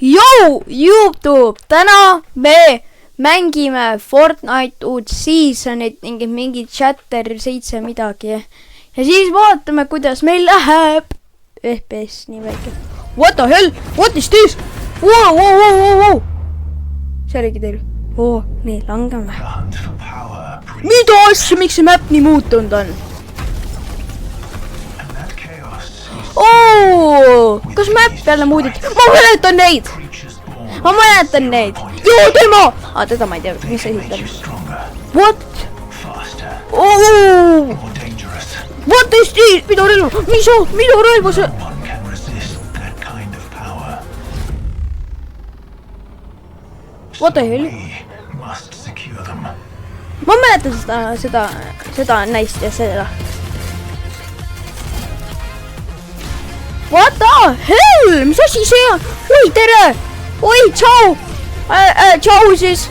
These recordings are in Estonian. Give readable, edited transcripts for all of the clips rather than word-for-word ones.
Jou, YouTube, täna me mängime Fortnite uut seasonit, mingi chapter 7 midagi. Ja siis vaatame, kuidas meil läheb. FPS nii väike. What the hell? What is this? Wow. See oligi teil. Nii, langeme. Mida asja, miks see map nii muutunud on? Kas map jälle muudeti? Ma mäletan neid! Joo, tema! Teda ma ei tea, mis see esitab. What? What is this? Mida relva see? What the hell? Ma mäletan seda näist ja seda. What the hell? Mis asi see on? Oi, tere! Oi, tšau! Tšau siis!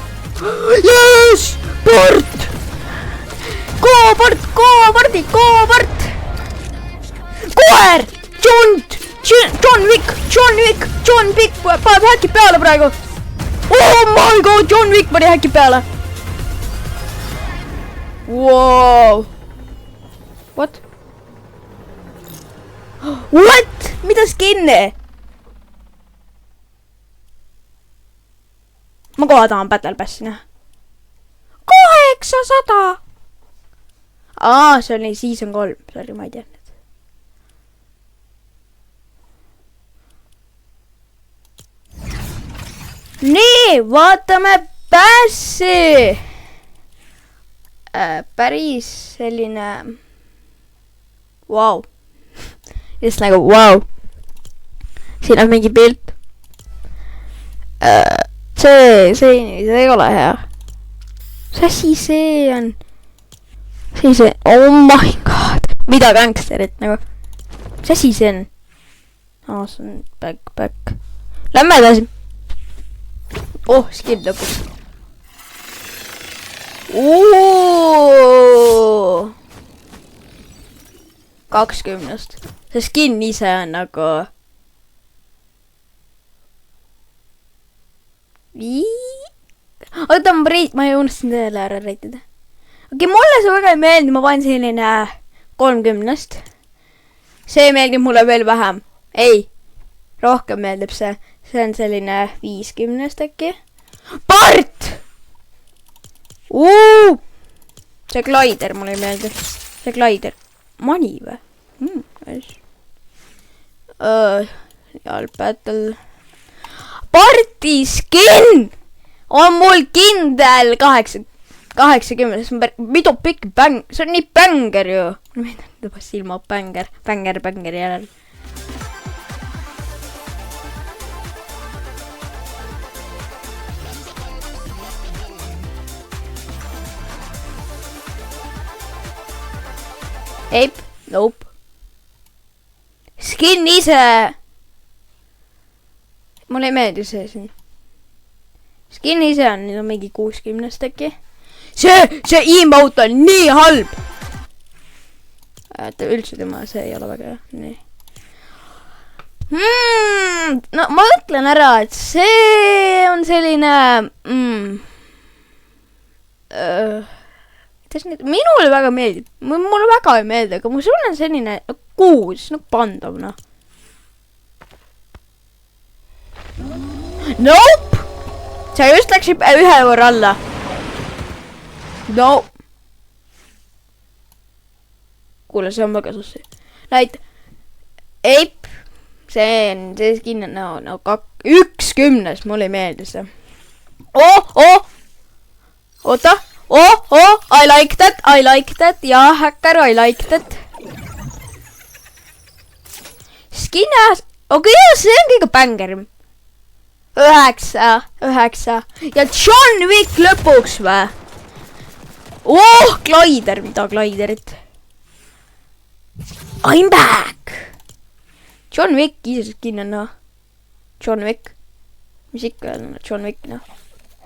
Yes! Port! Koopart! Koer! John Wick! Paneb häkki peale praegu! Oh my god! John Wick pani häkki peale! Wow! What? What? Mida skinne? Ma kohe tahan Battle Passi näha. 800! See oli season 3. Sorry, ma ei teadnud. Nii, vaatame Passi! Päris selline... Wow. Just nagu, wow. Siin on mingi pilt. See ei ole hea. Mis asi see on? Oh my god. Mida gangsterit nagu? Mis asi see on? See on back. Lämme edasi. Skin lõpuks. 20. See skin ise on nagu... Oota, ma ei unustasin teile ära reitida. Mulle see väga ei meeldi, ma panen selline 30. See meeldib mulle veel vähem. Ei, rohkem meeldib see. See on selline 50 äkki. Part! See glider mulle ei meeldi. See glider. Mani või? Battle. Parti skin on mul kindel 80. Midu pikk bäng. See on nii bänger ju. Juba silma bänger järel. Eip, nope. Skin ise. Mulle ei meeldi see siin. Skin ise on mingi 60 äkki. See emote on nii halb. Üldse tema, see ei ole väga hea. Nii. No ma ütlen ära, et see on selline... Minule väga meeldib. Mulle väga ei meeldi, aga sul on selline 6, pandav, noh. Nope! Sa just läksid ühe võrra alla. No. Kuule, see on väga sussi. Näit. Eip. See skin on 10. Mulle ei meeldi see. Oota. I like that. Ja, hacker, I like that. Skin ass. See on kõige bängerim. 9. Ja John Wick lõpuks või? Glider, mida gliderit? I'm back! John Wick ise skin on, noh. John Wick. Mis ikka on John Wick, noh.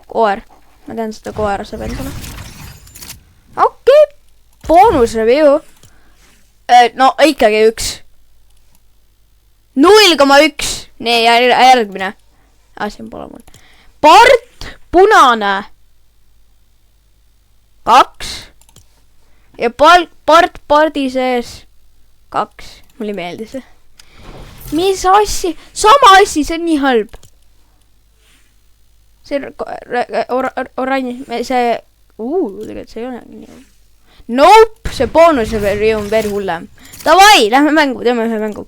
Koer. Ma tean seda koera saab endale. Boonus review. No, ikkagi 1. 0,1. Nee, järgmine. Siin pole mul. Part, punane. 2. Ja part pardi sees. 2. Mulle ei meeldi see. Mis assi? Sama assi, see on nii halb. See oranj, see... tegelikult see ei ole nii halb. Nope, see boonus on veel hullem. Davai, lähme mängu, teeme ühe mängu.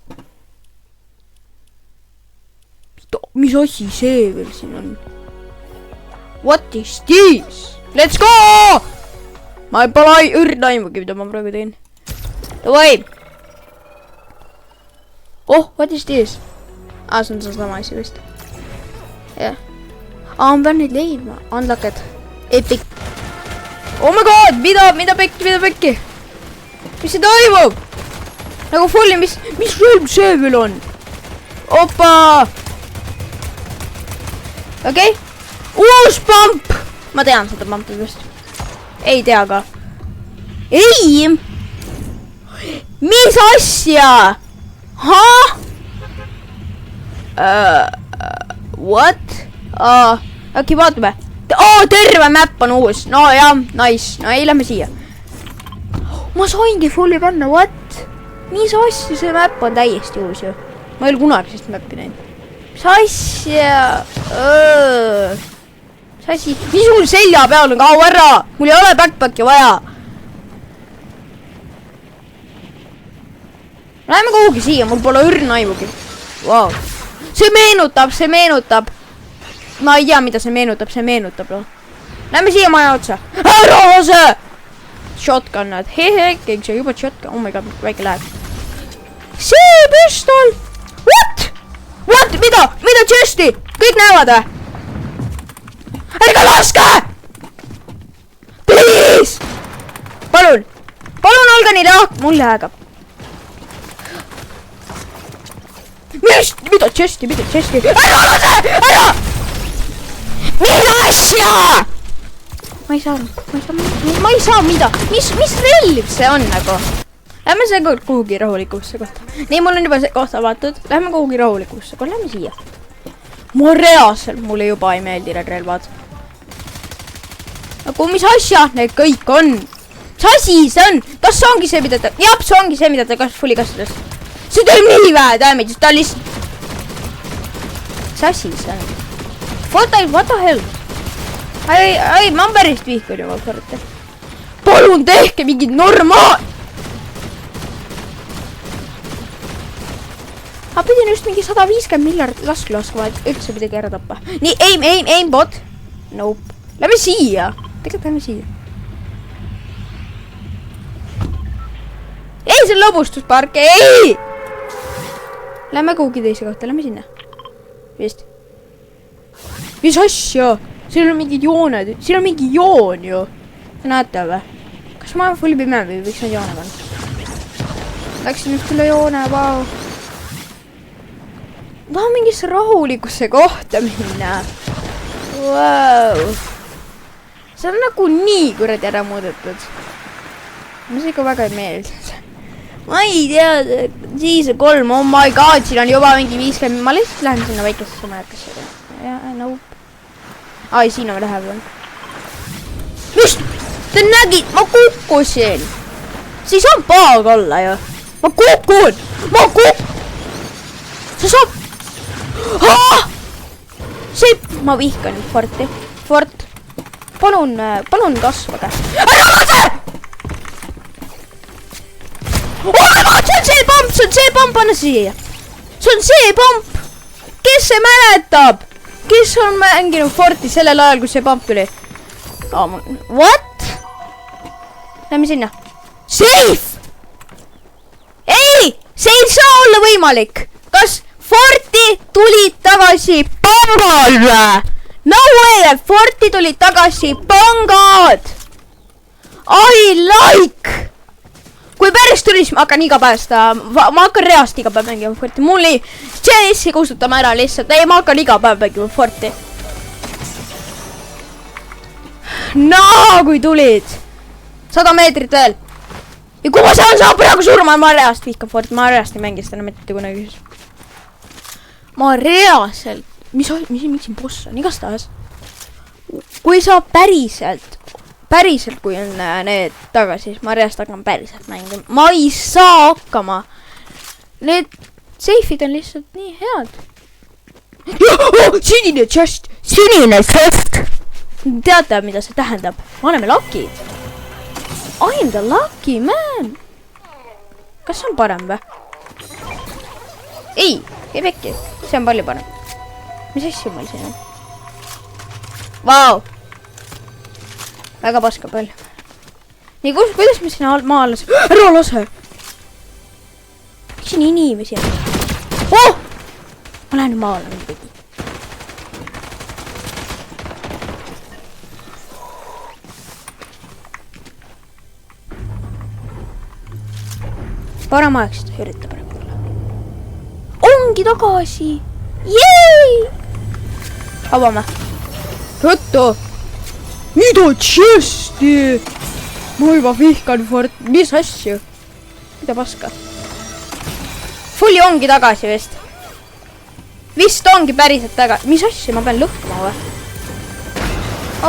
Mis asi see veel siin on? What is this? Let's go! Ma ei pole õrna aimugi, mida ma praegu teen. Davai! Oh, what is this? See on sama asi vist. Jah. Ma pean neid leidma. Unlocked. Epic. Oh my god! Mida pekki? Mis see toimub? Nagu fulli, mis relv see veel on? Opa! Okei. Uus pump! Ma tean seda pumpi vist. Ei tea ka. Ei! Mis asja? What? Äkki vaatame. Terve map on uus. No jah, nice. No ei, lähme siia. Ma saingi fulli panna, what? Mis asja, see map on täiesti uus ju. Ma ei ole kunagi sellist mappi näinud. Mis asja? Mis asi? Mis sul selja peal on? Kao ära! Mul ei ole backpacki vaja. Läheme kuhugi siia, mul pole õrna aimugi. Wow. See meenutab. Ma ei tea, mida see meenutab. Lähme siia maja otsa. Ära see! Shotgunnad. Keegi see juba shotgun. Oh my god, väike läheb. See püstol! What? Mida chesti? Kõik näevad või? Ärge laske! Please! Palun olge nii lahk. Mul lähegab. Mida chesti? Ära! Mida asja? Ma ei saa mida. Mis relv see on nagu? Lähme seekord kuhugi rahulikusse kohta. Nii, mul on juba see kohta vaatad. Lähme kuhugi rahulikusse. Lähme siia. Reaalselt mulle juba ei meeldi need relvad. Nagu mis asja need kõik on? Mis asi see on? Kas see ongi see, mida ta... Jah, see ongi see, mida ta fulli kasutas. See teeb nii vähe damage, ta lihtsalt... Mis asi see on? What the hell? Ai, ma päris vihkun juba korda. Palun tehke mingid normaal! Ma pidin just mingi 150 miljard laskma, et üldse midagi ära tappa. Nii, aim bot. Nope. Lähme siia. Tegelikult lähme siia. Ei, see on lobustuspark. Ei! Lähme kuhugi teise kohta, lähme sinna. Vist. Mis asja? Siin on mingid jooned. Siin on mingi joon ju. Te näete või? Kas ma olen full pime või võiks need joone panna? Läksin just üle joone, vau. Ma tahan mingisse rahulikusse kohta minna. Wow. See on nagu nii kuradi ära muudetud. Mulle see ikka väga ei meeldi. Ma ei tea, siis 3, oh my god, siin on juba mingi 50, ma lihtsalt lähen sinna väikesesse majakesse. Ja, nope. Ai, siin on läheb. Mis? Te nägid, ma kukkusin. See ei saa paag olla ju. Ma kukkun. See saab. See, ma vihkan nüüd Forti. Fort. Palun kasvage. Ära lase! See on see pomp, anna siia. See on see pomp. Kes see mäletab? Kes on mänginud Forti sellel ajal, kus see pomp tuli? What? Lähme sinna. Safe! Ei! See ei saa olla võimalik. Kas Forti tuli tagasi pangad? No way! Forti tuli tagasi pangad! I like! Kui päris tuli, siis ma hakkan iga päev seda, ma hakkan reast iga päev mängima Forti. Mul ei, CS-i kustutame ära lihtsalt. Ei, ma hakkan iga päev mängima Forti. No, kui tulid. 100 meetrit veel. Ja kui ma saan praegu surma, ma reast vihkan Forti. Ma reast ei mängi seda mitte kunagi. Ma reaalselt miks siin boss on, igastahes. Kui sa päriselt, kui on need tagasi, siis ma reast hakkan päriselt mängima. Ma ei saa hakkama. Need seifid on lihtsalt nii head. Sinine chest! Teate, mida see tähendab? Me oleme lucky. I am the lucky man. Kas see on parem või? Ei pekki. See on palju parem. Mis asju mul siin on? Vau! Väga paska palju. Nii, kuidas me sinna maa alla saab? Ära lase! Miks siin inimesi on? Oh! Ma lähen maa alla nüüd pidi. Parem aeg seda ürita parem tulla. Ongi tagasi! Jee! Avame. Võttu! Mida chesti? Ma juba vihkan Fort... Mis asju? Mida paska? Fulli ongi tagasi vist. Vist ongi päriselt tagasi. Mis asju? Ma pean lõhkuma või?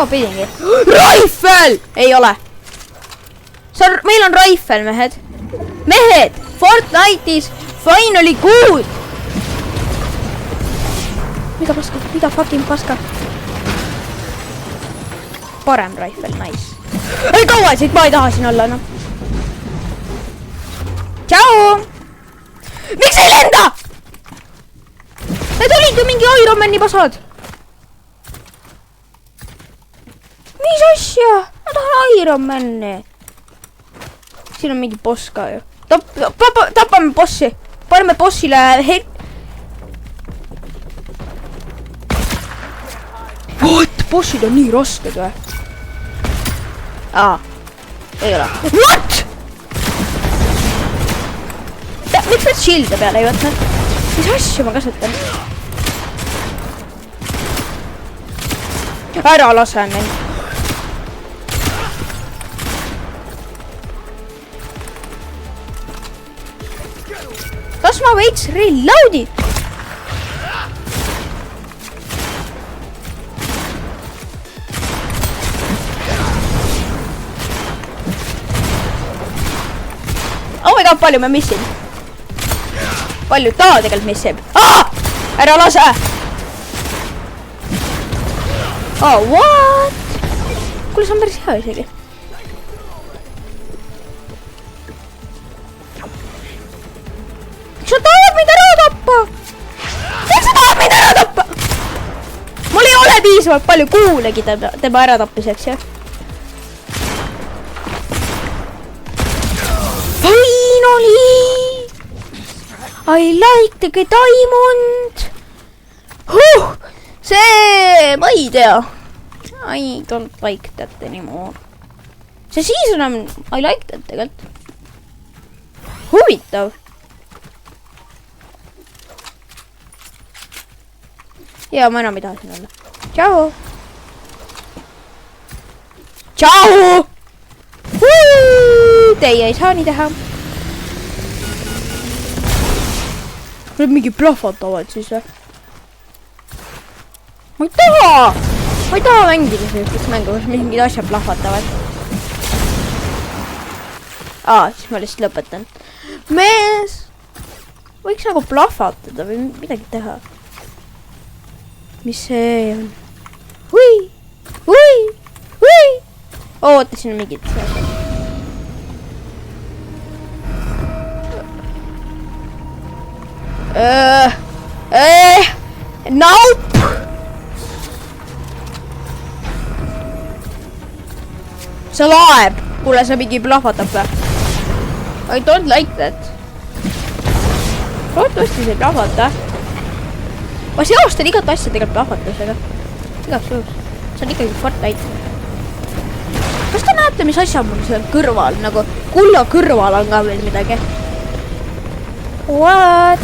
Pidingi. Raifel! Ei ole. Meil on Raifel, mehed. Mehed! Fortnite'is finally good! Mida paska? Mida fucking paska? Parem Raifel, nice. Ei kaua siit, ma ei taha siin olla, noh. Tšau! Miks ei lenda? Need olid ju mingi Iron Mani pasad. Mis asja? Ma tahan Iron Mani. Siin on mingi boss ka ju. Tapame bossi. Paneme bossile What? Bossid on nii rasked või? Ei ole. What? Miks need shield'e peale ei võtnud? Mis asju ma kasutan? Ära lase neid. Kas ma veits reloadid? Oh my god, palju ma missin? Palju ta tegelikult missib? Ära lase! What? Kuule, see on päris hea isegi. Sa tahad mind ära tappa? Miks sa tahad mind ära tappa? Mul ei ole piisavalt palju kuulegi tema ära tappiseks, jah. Finally! I like the diamond! See, ma ei tea. I don't like that anymore. See season on, I like that tegelikult. Huvitav. Ja ma enam ei taha siin olla. Tšau! Tšau! Teie ei saa nii teha. Nüüd mingi plahvatavad siis või? Ma ei taha mängida sellist mängu, kus mingid asjad plahvatavad. Siis ma lihtsalt lõpetan. Mees! Võiks nagu plahvatada või midagi teha. Mis see on? Hui! Oota, siin on mingid asjad. Nope! See laeb! Kuule, see mingi plahvatab või? I don't like that. Loodetavasti see ei plahvata. Ma seostan igat asja tegelikult plahvatusega. Igaks juhuks. See on ikkagi Fortnite. Kas te näete, mis asja mul seal kõrval? Nagu kulla kõrval on ka veel midagi. What?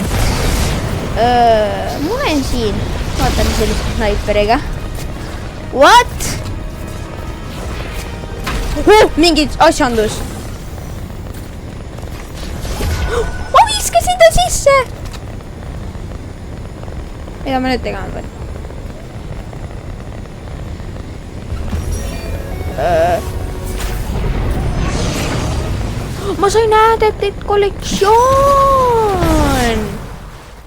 Ma olen siin. Vaatan sellise snaiperiga. What? Mingi asjandus. Ma viskasin ta sisse. Mida ma nüüd tegema pean? ma sain Addicted kollektsioon.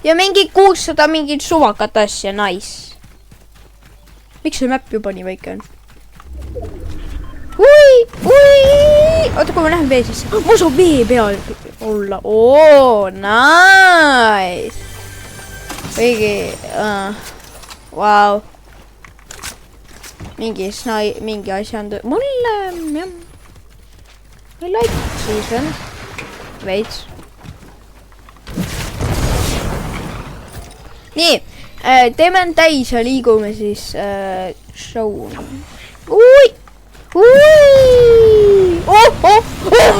Ja mingi 600 mingit suvakat asja, nice. Miks see map juba nii väike on? Ui! Oota, kui ma lähen vee sisse. Ma saan vee peal olla. Oo, nice. Kõigi... Wow. Mingi asja on... Mulle... Jah. I like season. Veits. Nii. Teeme täis ja liigume siis show. Ui! Oh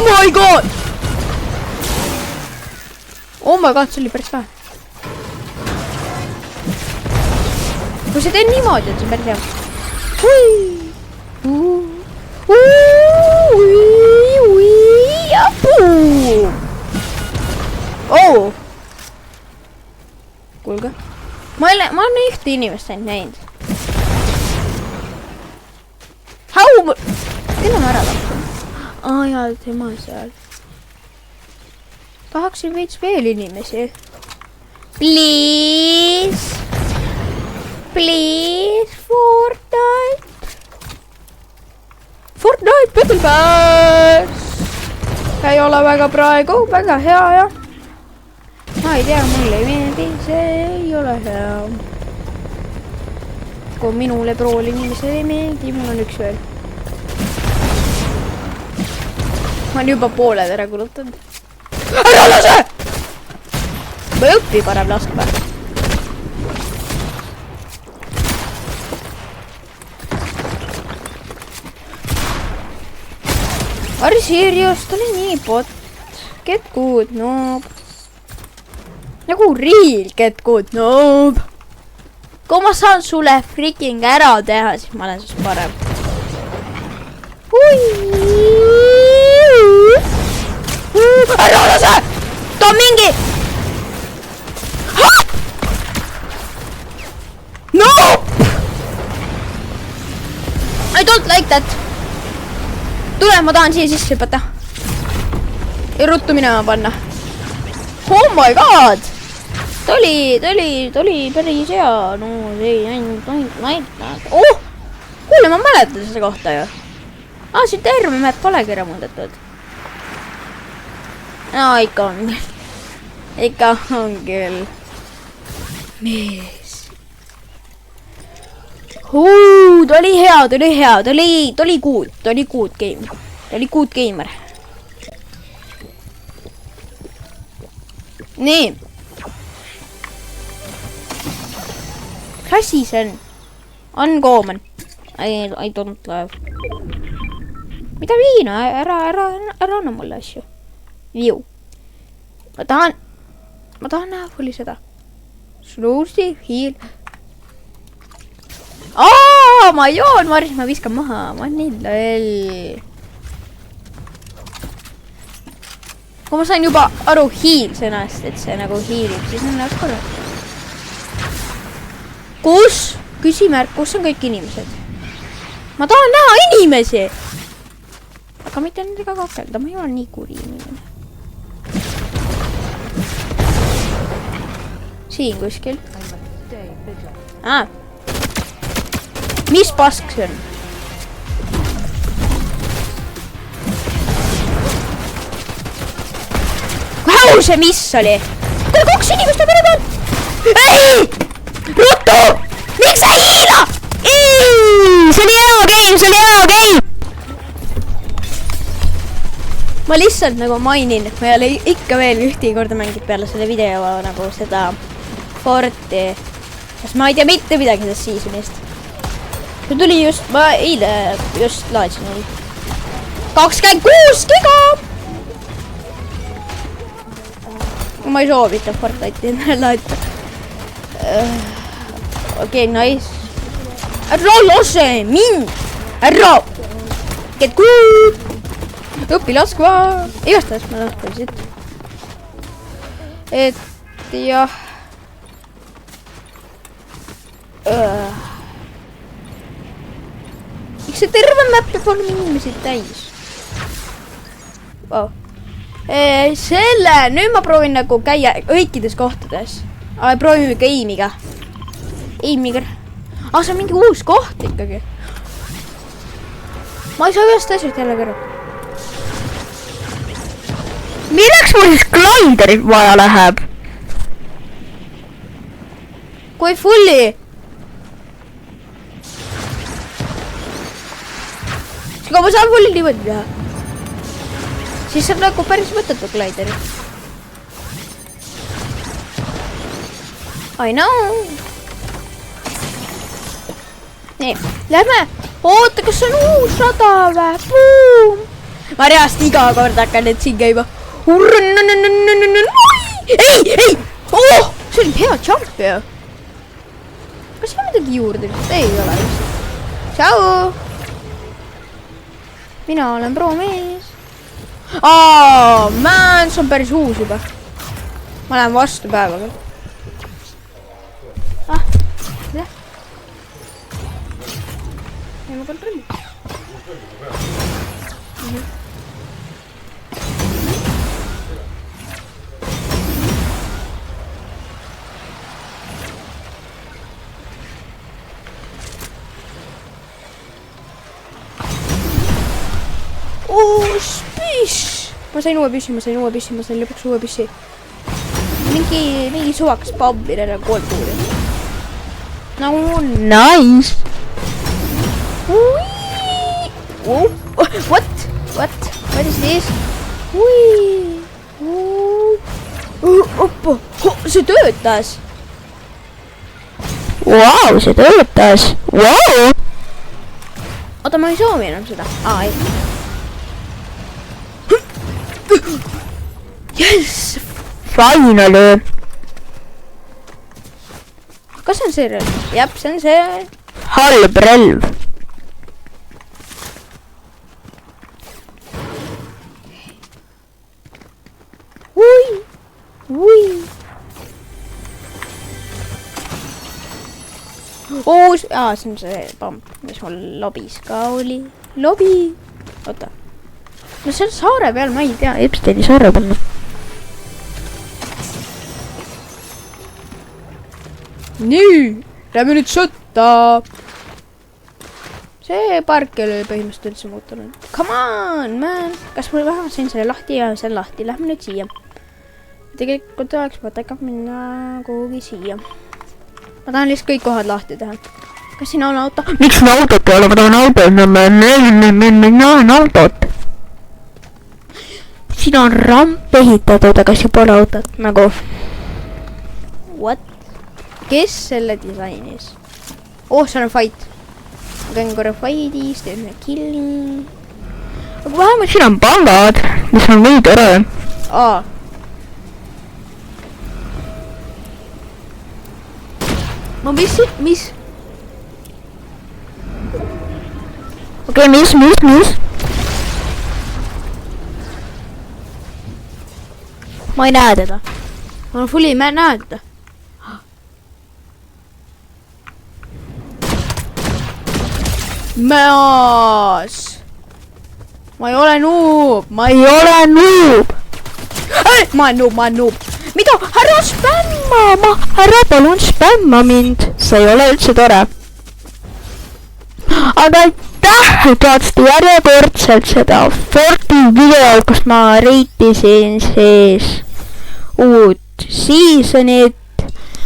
my god! Oh my god, see oli päris vähe. Kui see teen niimoodi, et see päris hea. Ja puu! Oh! Kuulge. Ma olen ühte inimest ainult näinud. Kelle ma ära lapsen? Jaa, tema seal. Tahaksin veits veel inimesi. Please! Please, Fortnite! Fortnite Battle Pass! Ei ole väga praegu, väga hea, jah. Ma ei tea, mulle ei meeldi, see ei ole hea. Kui minule prool inimesele ei meeldi, mul on üks veel. Ma olen juba pooled ära kulutanud. Ära lase! Ma ei õpi parem laskma. Are you serious? Ta oli nii bot. Get good, noob. Nagu real get good, noob. Kui ma saan sulle freaking ära teha, siis ma olen siis parem. Ära lase! Ta on mingi... No! I don't like that. Tule, ma tahan siia sisse hüpata. Ja ruttu minema panna. Oh my god! Ta oli päris hea. No see ei ainult. Oh! Kuule, ma mäletan seda kohta ju. Siin terve map polegi ära muudetud. No, ikka on. Ikka on küll. Mees. Ta oli hea, ta oli good game. Ta oli good gamer. Nii. Mis asi see on? Uncommon. I don't love. Mida viina? Ära anna mulle asju. Viu. Ma tahan näha fulli seda. Slowsti, heal. Ma joon, ma viskan maha. Ma on nii loll. Kui ma sain juba aru heal sõnast, et see nagu healib, siis on näos korra. Küsimärk, kus on kõik inimesed? Ma tahan näha inimesi! Aga mitte nendega kakelda, ma ei ole nii kuri inimene. Siin kuskil. Mis pask see on? Kui see mis oli? Kuule, 2 inimest on minu peal! Ei! Ruttu! Miks sa hiila? See oli hea game! Ma lihtsalt nagu mainin, et ma ei ole ikka veel ühtegi korda mängid peale selle video nagu seda Forti. Sest ma ei tea mitte midagi sellest seasonist. See tuli just, ma eile just laadsin oli. 26 giga! Ma ei soovita Fortnite'i laadida. Okei, nice. Ära lase mind! Ära! Get good! Õpi laskva! Igastades ma lahkan siit. Et jah. Miks see terve map peab olema inimesi täis? Wow. Selle, nüüd ma proovin nagu käia kõikides kohtades. Proovime ka Aimiga. Aimiga. See on mingi uus koht ikkagi. Ma ei saa ühest asjast jälle kõrva. Milleks mul siis gliderit vaja läheb? Kui fulli. Aga ma saan fulli niimoodi teha. Siis on nagu päris mõttetu glideri. I know. Nii, lähme. Oota, kas on uus rada või? Boom. Ma reast iga kord hakkan nüüd siin käima. Ei! Oh! See oli hea jump ju. Kas see midagi juurde? Ei ole vist. Tšau! Mina olen pro-mees. Man, see on päris uus juba. Ma lähen vastu päevaga. Jah. Ei ma kontrolli. Spish! Ma sain uue püssi, ma sain lõpuks uue püssi. Mingi suvakas pabbile kooltuuri. No nice! What? What is this? See töötas! Wow, see töötas! Wow! Oota, ma ei soovi enam seda. Ei. Yes! Finally! Kas see on see relv? Jep, see on see. Halb relv. Ui. See on see pamp, mis mul lobis ka oli. Lobi. Oota. No see on saare peal, ma ei tea. Epsteini saare peal. Nii, lähme nüüd sõtta. See park ei ole põhimõtteliselt üldse muutunud. Come on, man. Kas mul vähemalt sain selle lahti ja see on lahti. Lähme nüüd siia. Tegelikult oleks mõttega minna kuhugi siia. Ma tahan lihtsalt kõik kohad lahti teha. Kas siin on auto? Miks siin autot ei ole? Ma tahan autot. Ma näen autot. Siin on ramp ehitatud, aga siin pole autot. Nagu. What? Kes selle disainis? See on fight. Ma käin korra fightis, teeme killing. Aga vähemalt siin on pangad, mis on nii tore. Ma mis? Okei, mis? Ma ei näe teda. Ma olen fulli, ma ei näe teda. Meas! Ma ei ole noob! Ma olen noob! Mida? Härra spämma! Härra, palun spämma mind! See ei ole üldse tore. Aga aitäh, et vaatasite järjekordselt seda Forti video, kus ma reitisin siis uut seasonit.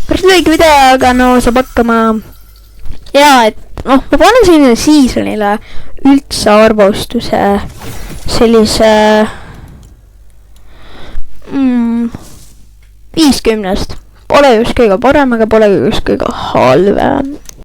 Päris lühike video, aga no saab hakkama. Ja, et ma panen selline seasonile üldse arvustuse sellise 50. Pole just kõige parem, aga pole just kõige halvem.